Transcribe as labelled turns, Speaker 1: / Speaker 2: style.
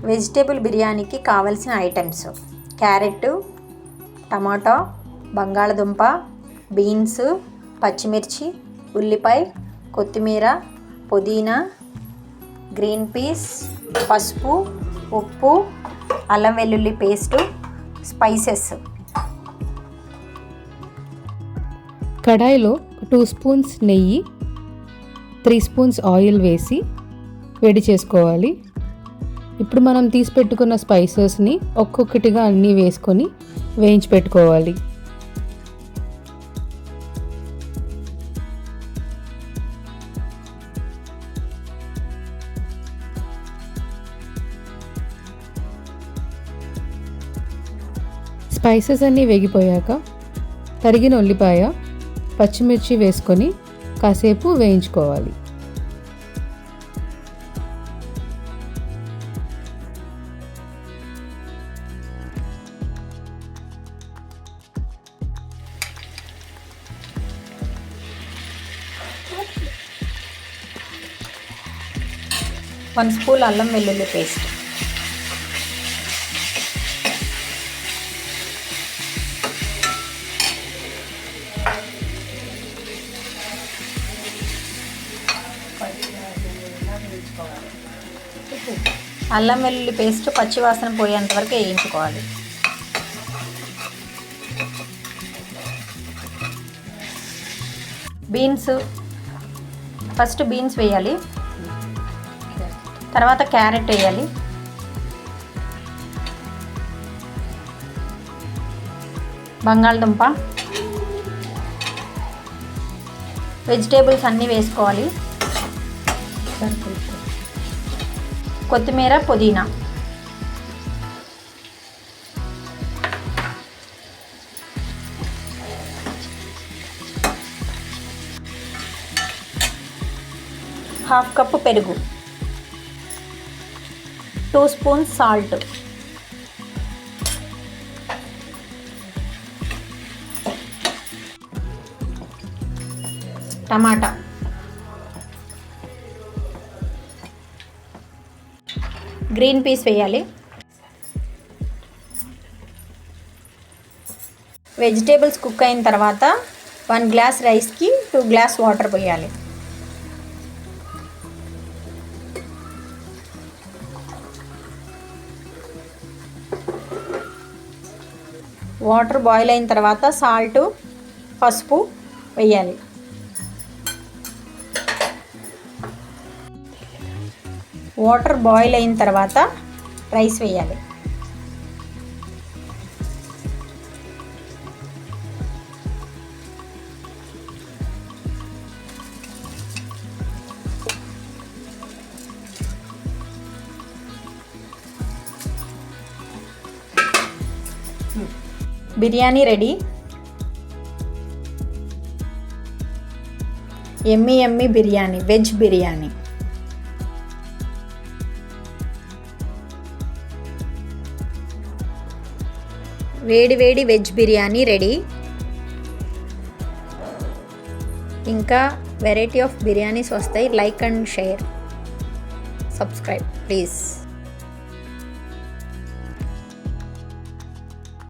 Speaker 1: Vegetable బిర్యానీకి కావలసిన items: carrot, టమాటా, బంగాళదుంప, బీన్స్, పచ్చిమిర్చి, ఉల్లిపాయ, కొత్తిమీర, పుదీనా, గ్రీన్ పీస్, పసుపు, ఉప్పు, అల్లం వెల్లుల్లి పేస్టు, స్పైసెస్.
Speaker 2: కడాయిలో 2 స్పూన్స్ నెయ్యి, 3 స్పూన్స్ ఆయిల్ వేసి వేడి చేసుకోవాలి. ఇప్పుడు మనం తీసి పెట్టుకున్న స్పైసెస్ని ఒక్కొక్కటిగా అన్నీ వేసుకొని వేయించి పెట్టుకోవాలి. స్పైసెస్ అన్నీ వేగిపోయాక తరిగిన ఉల్లిపాయ, పచ్చిమిర్చి వేసుకొని కాసేపు వేయించుకోవాలి.
Speaker 1: వన్ స్పూన్ అల్లం వెల్లుల్లి పేస్ట్, అల్లం వెల్లుల్లి పేస్ట్ పచ్చివాసన పోయేంత వరకు వేయించుకోవాలి. బీన్స్, ఫస్ట్ బీన్స్ వేయాలి, తర్వాత క్యారెట్ వేయాలి, బంగాళదుంప, వెజిటేబుల్స్ అన్నీ వేసుకోవాలి, కొత్తిమీర, పుదీనా. హాఫ్ కప్పు పెరుగు, 2 స్పూన్స్ సాల్ట్, టమాటా, గ్రీన్ పీస్ వేయాలి, వెజిటేబుల్స్ కుక్ అయిన తర్వాత 1 గ్లాస్ రైస్కి 2 గ్లాస్ వాటర్ పోయాలి. వాటర్ బాయిల్ అయిన తర్వాత సాల్ట్, పసుపు వేయాలి. వాటర్ బాయిల్ అయిన తర్వాత రైస్ వేయాలి. Biryani ready. Emmy biryani, veg biryani. వేడి వెజ్ బిర్యానీ రెడీ. ఇంకా వెరైటీ ఆఫ్ బిర్యానీస్ వస్తాయి. Like and share, subscribe please.